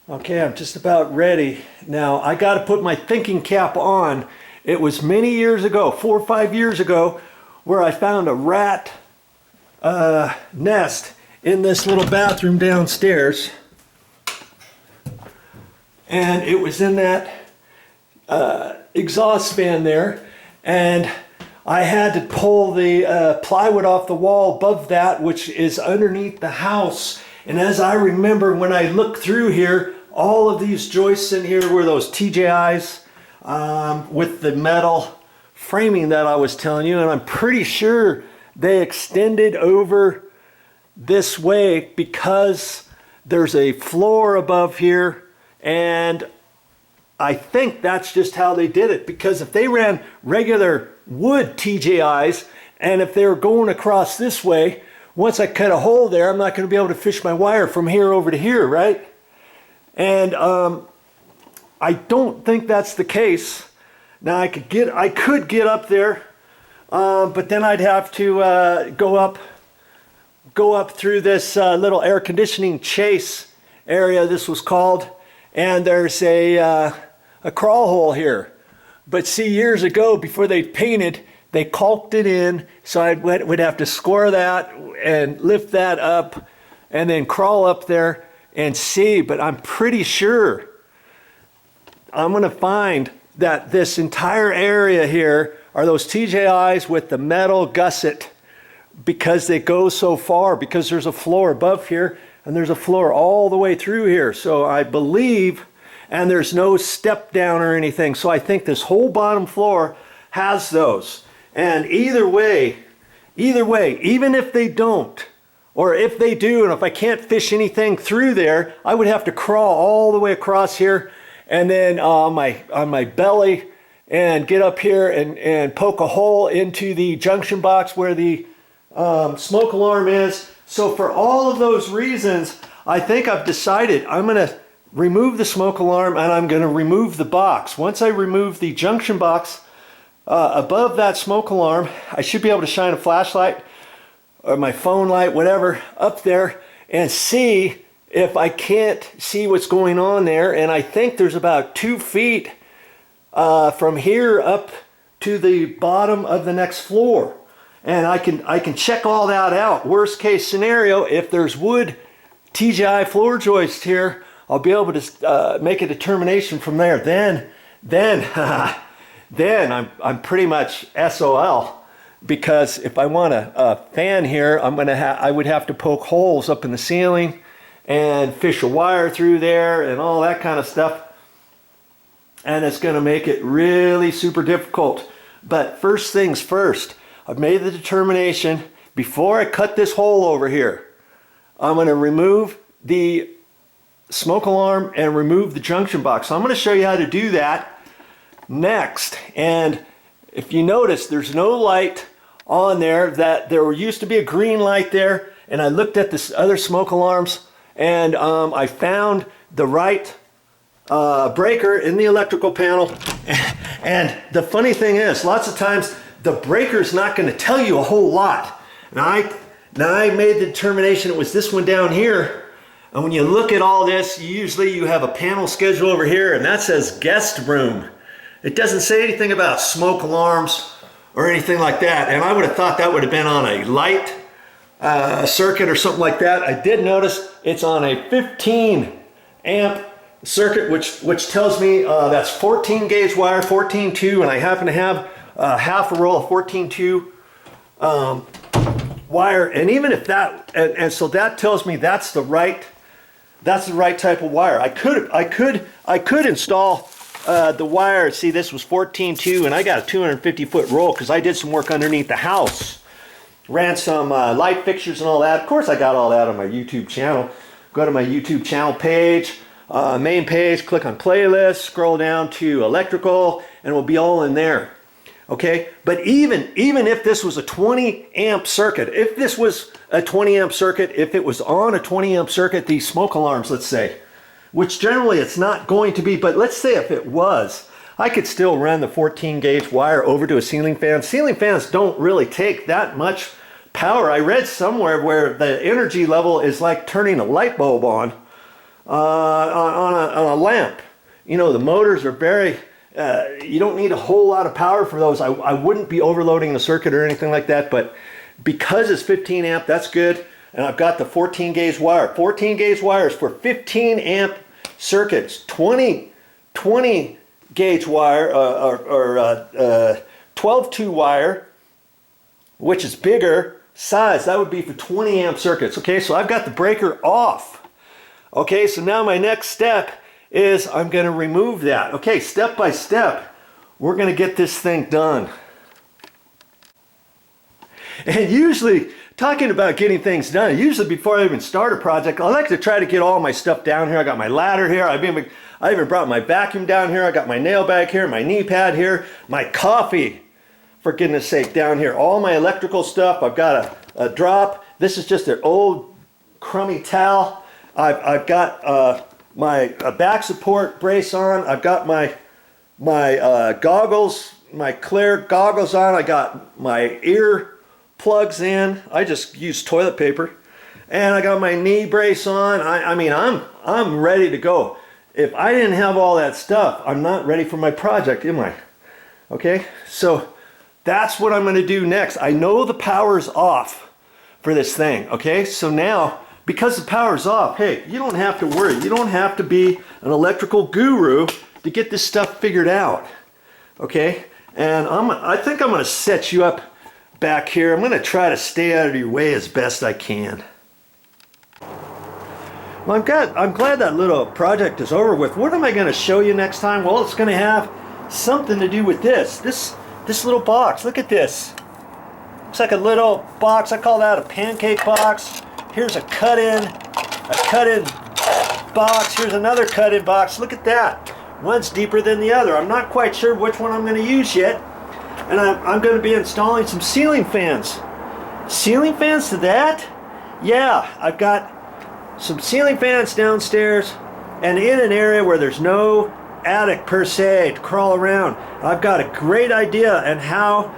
Okay, I'm just about ready. Now, I got to put my thinking cap on. It was many years ago, 4 or 5 years ago, where I found a rat nest in this little bathroom downstairs. And it was in that exhaust fan there. And I had to pull the plywood off the wall above that, which is underneath the house. And as I remember, when I looked through here, all of these joists in here were those TJIs with the metal framing that I was telling you. And I'm pretty sure they extended over this way because there's a floor above here. And I think that's just how they did it, because if they ran regular wood TJIs and if they were going across this way, once I cut a hole there, I'm not going to be able to fish my wire from here over to here, right? And I don't think that's the case. Now I could get up there, but then I'd have to go up through this little air conditioning chase area, this was called, and there's a crawl hole here. But see, years ago, before they painted, they caulked it in, so I would have to score that and lift that up and then crawl up there and see. But I'm pretty sure I'm going to find that this entire area here are those TJIs with the metal gusset, because they go so far, because there's a floor above here and there's a floor all the way through here. So I believe, and there's no step down or anything, so I think this whole bottom floor has those. And either way, even if they don't, or if they do, and if I can't fish anything through there, I would have to crawl all the way across here and then on my belly and get up here and poke a hole into the junction box where the smoke alarm is. So for all of those reasons, I think I've decided I'm going to remove the smoke alarm and I'm going to remove the box. Once I remove the junction box above that smoke alarm, I should be able to shine a flashlight or my phone light, whatever, up there and see if I can't see what's going on there. And I think there's about 2 feet from here up to the bottom of the next floor. And I can check all that out. Worst case scenario, if there's wood TJI floor joist here, I'll be able to make a determination from there. Then I'm pretty much SOL, because if I want a fan here, I would have to poke holes up in the ceiling and fish a wire through there and all that kind of stuff. And it's going to make it really super difficult. But first things first, I've made the determination, before I cut this hole over here, I'm going to remove the smoke alarm and remove the junction box. So I'm going to show you how to do that next. And if you notice, there's no light on there. That there used to be a green light there, and I looked at this other smoke alarms, and I found the right breaker in the electrical panel. And the funny thing is, lots of times the breaker's not going to tell you a whole lot. Now I made the determination it was this one down here. And when you look at all this, usually you have a panel schedule over here, and that says guest room. It doesn't say anything about smoke alarms or anything like that. And I would have thought that would have been on a light circuit or something like that. I did notice it's on a 15 amp circuit, which tells me that's 14 gauge wire, 14.2, and I happen to have half a roll of 14.2 wire. And even if that, and so that tells me that's the right type of wire. I could install the wire. See, this was 14.2, and I got a 250-foot roll because I did some work underneath the house. Ran some light fixtures and all that. Of course, I got all that on my YouTube channel. Go to my YouTube channel page, main page, click on playlist, scroll down to electrical, and it will be all in there. Okay, but even if this was a 20 amp circuit, if this was a 20 amp circuit, if it was on a 20 amp circuit, these smoke alarms, let's say, which generally it's not going to be, but let's say if it was, I could still run the 14 gauge wire over to a ceiling fan. Ceiling fans don't really take that much power. I read somewhere where the energy level is like turning a light bulb on. on a lamp. You know, the motors are very, you don't need a whole lot of power for those. I wouldn't be overloading the circuit or anything like that, but because it's 15 amp, that's good. And I've got the 14 gauge wire. 14 gauge wires for 15 amp circuits. 20 gauge wire or 12-2 wire, which is bigger size. That would be for 20 amp circuits. Okay, so I've got the breaker off. Okay, so now my next step is I'm going to remove that. Okay, step by step, we're going to get this thing done. And usually, talking about getting things done, usually before I even start a project, I like to try to get all my stuff down here. I got my ladder here. I even brought my vacuum down here. I got my nail bag here, my knee pad here, my coffee, for goodness sake, down here. All my electrical stuff. I've got a drop. This is just an old crummy towel. I've got my back support brace on. I've got my goggles, my clear goggles on. I got my ear plugs in. I just use toilet paper, and I got my knee brace on. I mean, I'm ready to go. If I didn't have all that stuff, I'm not ready for my project, am I? Okay, so that's what I'm going to do next. I know the power's off for this thing. Okay, so now, because the power's off, hey, you don't have to worry. You don't have to be an electrical guru to get this stuff figured out. Okay, and I think I'm going to set you up back here. I'm going to try to stay out of your way as best I can. Well, I'm glad that little project is over with. What am I going to show you next time? Well, it's going to have something to do with this little box. Look at this. Looks like a little box. I call that a pancake box. Here's a cut-in box. Here's another cut-in box. Look at that. One's deeper than the other. I'm not quite sure which one I'm going to use yet. And I'm going to be installing some ceiling fans. Ceiling fans to that? Yeah, I've got some ceiling fans downstairs and in an area where there's no attic per se to crawl around. I've got a great idea on how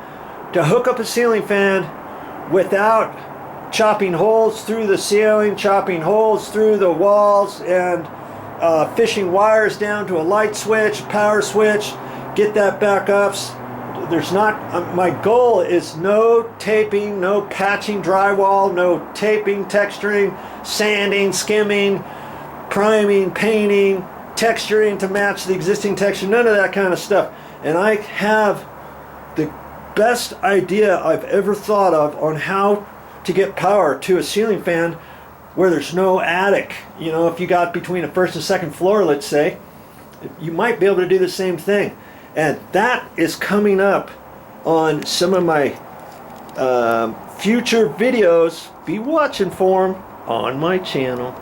to hook up a ceiling fan without chopping holes through the ceiling, chopping holes through the walls, and fishing wires down to a light switch, power switch, get that back up. There's not, my goal is no taping, no patching drywall, no taping, texturing, sanding, skimming, priming, painting, texturing to match the existing texture, none of that kind of stuff. And I have the best idea I've ever thought of on how to get power to a ceiling fan where there's no attic. You know, if you got between a first and second floor, let's say, you might be able to do the same thing. And that is coming up on some of my future videos. Be watching for them on my channel.